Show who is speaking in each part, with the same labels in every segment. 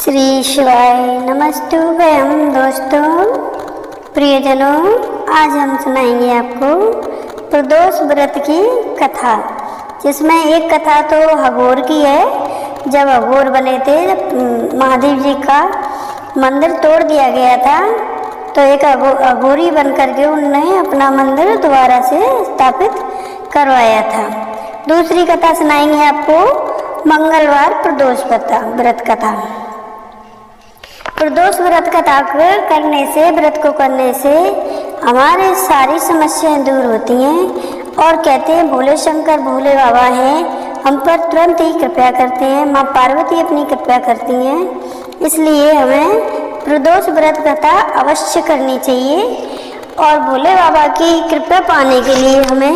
Speaker 1: श्री शिवाय नमस्तुभ्यं दोस्तों, प्रियजनों। आज हम सुनाएंगे आपको प्रदोष व्रत की कथा, जिसमें एक कथा तो अघोर की है। जब अघोर बने थे, जब महादेव जी का मंदिर तोड़ दिया गया था, तो एक अघोरी बन करके उन्होंने अपना मंदिर दोबारा से स्थापित करवाया था। दूसरी कथा सुनाएंगे आपको मंगलवार प्रदोष व्रत कथा। प्रदोष व्रत कथा व्रत को करने से हमारे सारी समस्याएं दूर होती हैं। और कहते हैं भोले शंकर भोले बाबा हैं, हम पर तुरंत ही कृपा करते हैं। माँ पार्वती अपनी कृपा करती हैं, इसलिए हमें प्रदोष व्रत कथा अवश्य करनी चाहिए। और भोले बाबा की कृपा पाने के लिए हमें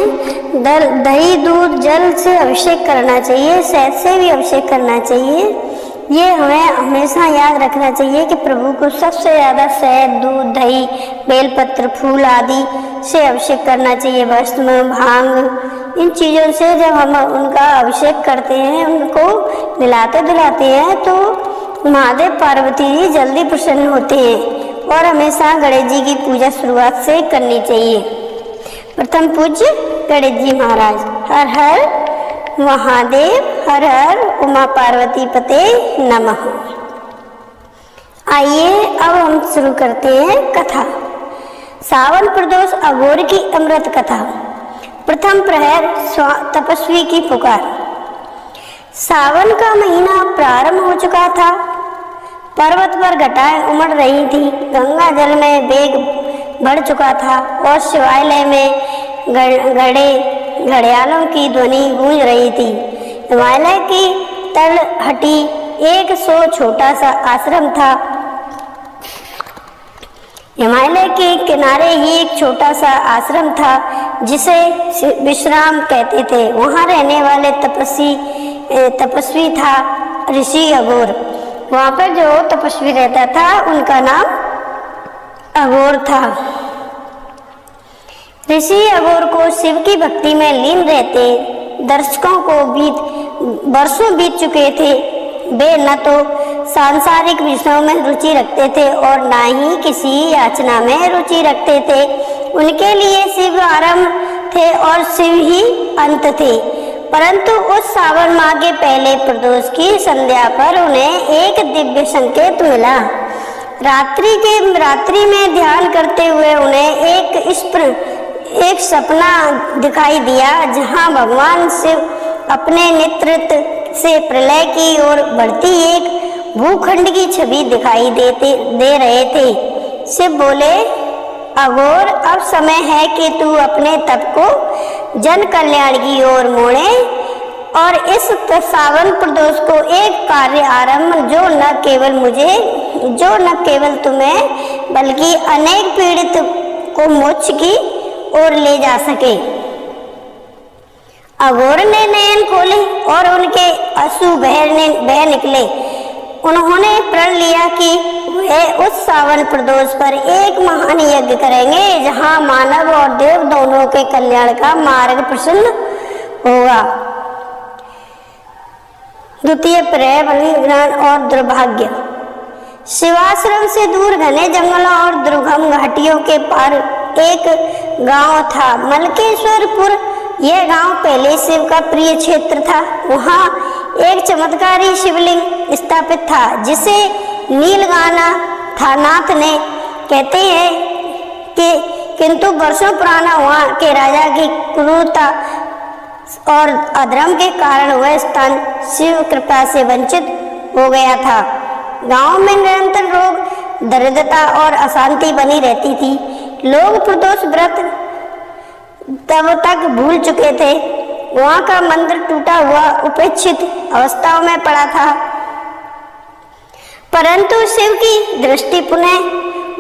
Speaker 1: दही दूध जल से अभिषेक करना चाहिए, शहद से भी अभिषेक करना चाहिए। ये हमें हमेशा याद रखना चाहिए कि प्रभु को सबसे ज़्यादा शहद दूध दही बेलपत्र फूल आदि से अभिषेक करना चाहिए। भस्म भांग इन चीज़ों से जब हम उनका अभिषेक करते हैं, उनको मिलाते दिलाते हैं, तो महादेव पार्वती जी जल्दी प्रसन्न होते हैं। और हमेशा गणेश जी की पूजा शुरुआत से करनी चाहिए। प्रथम पूज्य गणेश जी महाराज। हर हर महादेव, हर हर उमा पार्वती पते नमः। आइए अब हम शुरू करते हैं कथा। सावन प्रदोष अघोर की अमृत कथा। प्रथम प्रहर तपस्वी की पुकार। सावन का महीना प्रारंभ हो चुका था। पर्वत पर घटाएं उमड़ रही थी, गंगा जल में वेग बढ़ चुका था और शिवालय में घड़ियालों की ध्वनि गूंज रही थी। हिमालय की तलहटी एक सो छोटा सा आश्रम था। हिमालय के किनारे ही एक छोटा सा आश्रम था, जिसे विश्राम कहते थे। वहाँ रहने वाले तपस्वी था ऋषि अघोर। वहाँ पर जो तपस्वी रहता था, उनका नाम अघोर था। ऋषि अघोर को शिव की भक्ति में लीन रहते दर्शकों को वर्षों बीत चुके थे। वे न तो सांसारिक विषयों में रुचि रखते थे और न ही किसी याचना में रुचि रखते थे। उनके लिए शिव आरंभ थे और शिव ही अंत थे। परंतु उस सावन माह के पहले प्रदोष की संध्या पर उन्हें एक दिव्य संकेत मिला। रात्रि में ध्यान करते हुए उन्हें एक सपना दिखाई दिया, जहां भगवान शिव अपने नेतृत्व से प्रलय की ओर बढ़ती एक भूखंड की छवि दिखाई दे रहे थे। शिव बोले, अघोर, अब समय है कि तू अपने तप को जन कल्याण की ओर मोड़े और इस सावन प्रदोष को एक कार्य आरंभ जो न केवल तुम्हें बल्कि अनेक पीड़ित को मोक्ष की और ले जा सके। अघोर ने नयन खोले और उनके आंसू बह निकले। उन्होंने प्रण लिया कि वे उस सावन प्रदोष पर एक महान यज्ञ करेंगे, जहां मानव और देव दोनों के कल्याण का मार्ग प्रशस्त होगा। द्वितीय प्रहर बलिदान और दुर्भाग्य। शिवाश्रम से दूर घने जंगलों और दुर्गम घाटियों के पार एक गांव था, मलकेश्वरपुर। यह गांव पहले शिव का प्रिय क्षेत्र था। वहां एक चमत्कारी शिवलिंग स्थापित था, जिसे नीलगाना था नाथ ने कहते हैं कि किंतु वर्षों पुराना वहां के राजा की क्रूरता और अधर्म के कारण वह स्थान शिव कृपा से वंचित हो गया था। गांव में निरंतर रोग दरिद्रता और अशांति बनी रहती थी। लोग प्रदोष व्रत तब तक भूल चुके थे। वहां का मंदिर टूटा हुआ उपेक्षित अवस्थाओं में पड़ा था। परंतु शिव की दृष्टि पुनः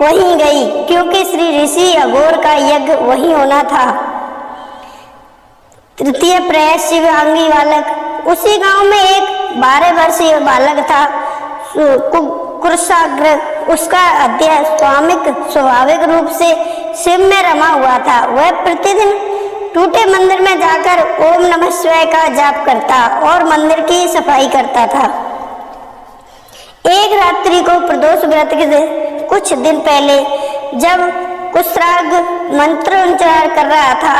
Speaker 1: वहीं गई, क्योंकि श्री ऋषि अघोर का यज्ञ वहीं होना था। तृतीय प्रहर शिवांगी बालक। उसी गांव में एक 12 वर्षीय बालक था, कुशाग्र। उसका अध्यात्मिक स्वाभाविक रूप से शिव में रमा हुआ था। वह प्रतिदिन टूटे मंदिर में जाकर ओम नमः शिवाय का जाप करता और मंदिर की सफाई करता था। एक रात रात्रि को प्रदोष व्रत के कुछ दिन पहले जब कुष्ठराग मंत्रोच्चारण कर रहा था,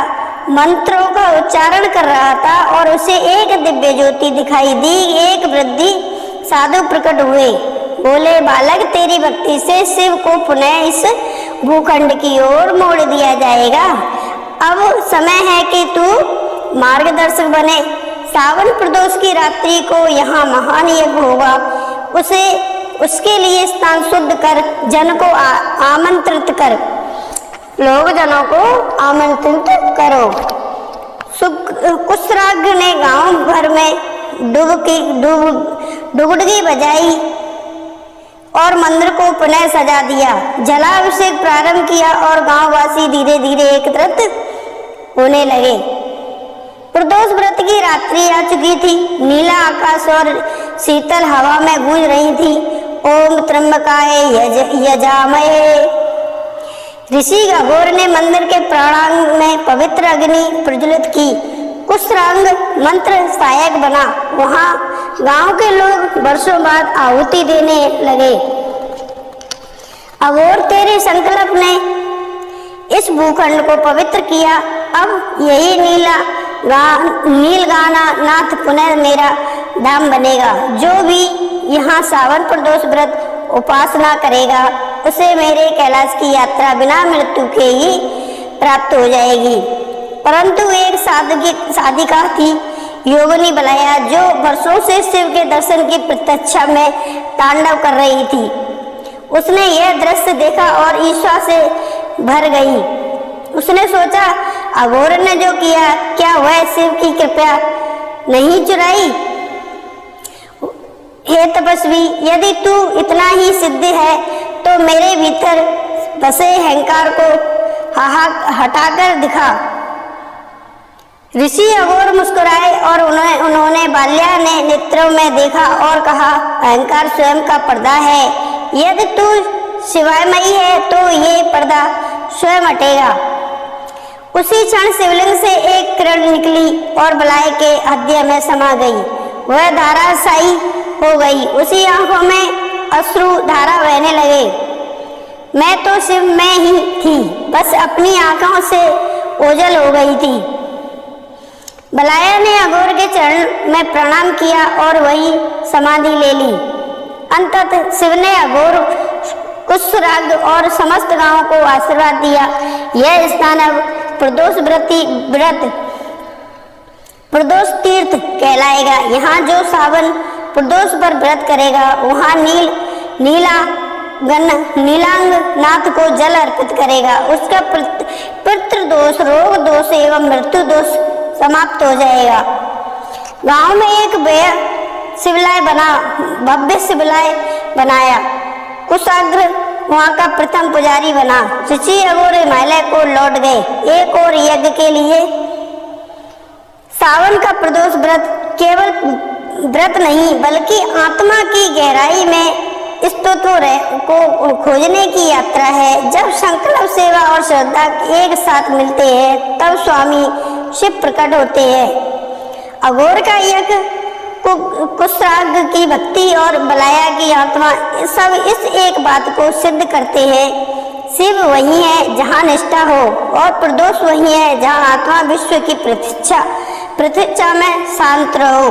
Speaker 1: मंत्रों का उच्चारण कर रहा था और उसे एक दिव्य ज्योति दिखाई दी। एक वृद्धि साधु प्रकट हुए, बोले, बालक, तेरी भक्ति से शिव को पुनः इस भूखंड की ओर मोड़ दिया जाएगा। अब समय है कि तू मार्गदर्शक बने। सावन प्रदोष की रात्रि को यहाँ महान यज्ञ होगा, उसके लिए स्थान शुद्ध कर, जन को आमंत्रित कर, लोग जनों को आमंत्रित करो। कुष्ठराग ने गांव भर में डुगडुगी बजाई और मंदिर को पुनः सजा दिया। जलाभिषेक प्रारंभ किया और गांववासी धीरे धीरे एकत्रित होने लगे। प्रदोष व्रत की रात्रि आ चुकी थी। नीला आकाश और शीतल हवा में गूंज रही थी, ओम त्र्यंबकाय यजामहे। ऋषि अघोर ने मंदिर के प्रांगण में पवित्र अग्नि प्रज्वलित की। कुष्ठराग मंत्र सहायक बना। वहां गांव के लोग वर्षों बाद आहुति देने लगे। अघोर तेरे संकल्प ने इस भूखंड को पवित्र किया। अब यही नीलगाना नाथ पुनः मेरा धाम बनेगा। जो भी यहाँ सावन प्रदोष व्रत उपासना करेगा उसे मेरे कैलाश की यात्रा बिना मृत्यु के ही प्राप्त हो जाएगी। परंतु एक साधिका थी, योगिनी बलाया, जो वर्षों से शिव के दर्शन की प्रतीक्षा में तांडव कर रही थी। उसने यह दृश्य देखा और ईर्ष्या से भर गई। उसने सोचा, अघोर ने जो किया, क्या वह शिव की कृपा नहीं चुराई? हे तपस्वी, यदि तू इतना ही सिद्ध है तो मेरे भीतर बसे अहंकार को हटाकर दिखा। ऋषि अघोर मुस्कुराए और उन्होंने बाल्या ने नेत्रों में देखा और कहा, अहंकार स्वयं का पर्दा है। यदि तू शिवामयी है तो ये पर्दा स्वयं हटेगा। उसी क्षण शिवलिंग से एक किरण निकली और बलाय के हृदय में समा गई। वह धाराशायी हो गई। उसी आंखों में अश्रु धारा बहने लगे। मैं तो शिव में ही थी, बस अपनी आंखों से ओझल हो गई थी। बलाया ने अघोर के चरण में प्रणाम किया और वही समाधि ले ली। अंततः शिव ने अघोर, कुष्ठराग और समस्त गांव को आशीर्वाद दिया। यह स्थान अब प्रदोष तीर्थ कहलाएगा। यहाँ जो सावन प्रदोष पर व्रत करेगा वहाँ नीलांग नाथ को जल अर्पित करेगा। उसका पितृ दोष, रोग दोष एवं मृत्यु दोष समाप्त हो जाएगा। गांव में एक भव्य शिवलाय बनाया। कुशाग्र वहाँ का प्रथम पुजारी बना। ऋषि अघोर हिमालय को लौट गए। एक और यज्ञ के लिए सावन का प्रदोष व्रत केवल व्रत नहीं बल्कि आत्मा की गहराई में स्तोत्र को खोजने की यात्रा है। जब संकल्प, सेवा और श्रद्धा एक साथ मिलते हैं तब स्वामी शिव प्रकट होते हैं। अघोर का यज्ञ, कुष्ठराग की भक्ति और बलाया की आत्मा सब इस एक बात को सिद्ध करते हैं, शिव वही है जहाँ निष्ठा हो और प्रदोष वही है जहाँ आत्मा विश्व की प्रतीक्षा में शांत रहो।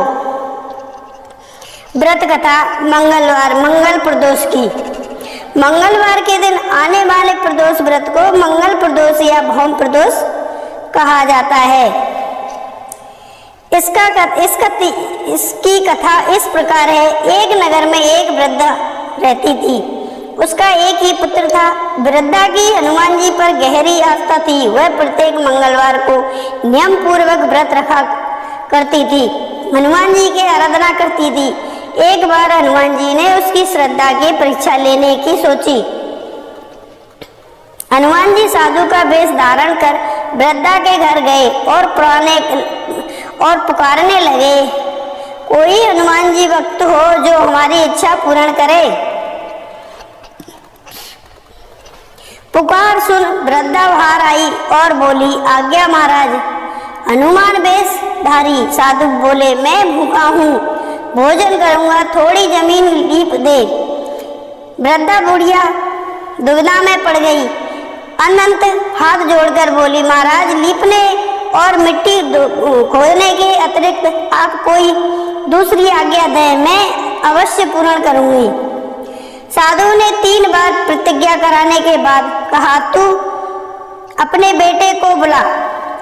Speaker 1: व्रत कथा मंगलवार, मंगल प्रदोष की। मंगलवार के दिन आने वाले प्रदोष व्रत को मंगल प्रदोष या भौम प्रदोष कहा जाता है। इसकी कथा इस प्रकार है। एक नगर में एक वृद्धा रहती थी। उसका एक ही पुत्र था। वृद्धा की हनुमान जी पर गहरी आस्था थी। वह प्रत्येक मंगलवार को नियम पूर्वक व्रत रखा करती थी, हनुमान जी की आराधना करती थी। एक बार हनुमान जी ने उसकी श्रद्धा की परीक्षा लेने की सोची। हनुमान जी साधु का वेश धारण कर वृद्धा के घर गए और पुकारने लगे, कोई हनुमान जी भक्त हो जो हमारी इच्छा पूर्ण करे। पुकार सुन वृद्धा बाहर आई और बोली, आज्ञा महाराज। हनुमान वेश धारी साधु बोले, मैं भूखा हूँ, भोजन करूंगा, थोड़ी जमीन लीप दे। वृद्धा बुढ़िया दुविधा में पड़ गई। अनंत हाथ जोड़कर बोली, महाराज लीपने और मिट्टी खोदने के अतिरिक्त आप कोई दूसरी आज्ञा दें, मैं अवश्य पूर्ण करूंगी। साधु ने 3 बार प्रतिज्ञा कराने के बाद कहा, तू अपने बेटे को बुला,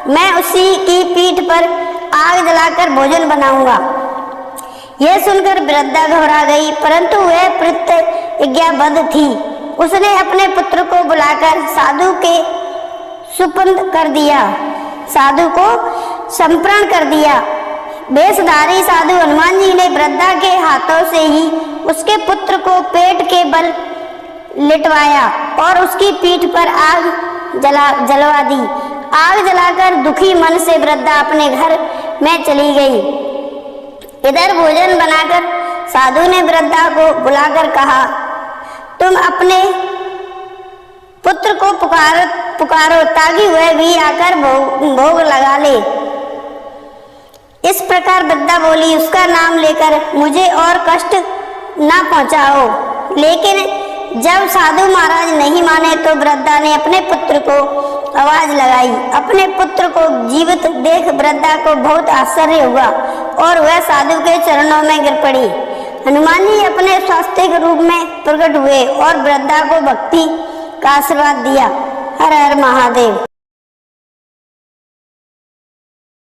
Speaker 1: मैं उसी की पीठ पर आग जलाकर भोजन बनाऊंगा। यह सुनकर वृद्धा घबरा गई, परंतु वह प्रतिज्ञाबद्ध थी। उसने अपने पुत्र को बुलाकर साधु के सुपुर्द कर दिया, साधु को समर्पण कर दिया। वेशधारी साधु हनुमान जी ने वृद्धा के हाथों से ही उसके पुत्र को पेट के बल लिटवाया और उसकी पीठ पर आग जलवा दी। आग जलाकर दुखी मन से वृद्धा अपने घर में चली गई। इधर भोजन बनाकर साधु ने वृद्धा को बुलाकर कहा, तुम अपने पुत्र को पुकारो ताकि वह भी आकर भोग लगा ले। इस प्रकार वृद्धा बोली, उसका नाम लेकर मुझे और कष्ट ना पहुंचाओ। लेकिन जब साधु महाराज नहीं माने तो वृद्धा ने अपने पुत्र को आवाज लगाई। अपने पुत्र को जीवित देख वृद्धा को बहुत आश्चर्य हुआ और वह साधु के चरणों में गिर पड़ी। हनुमान जी अपने स्वास्तिक रूप में प्रकट हुए और वृद्धा को भक्ति का आशीर्वाद दिया। हर हर महादेव।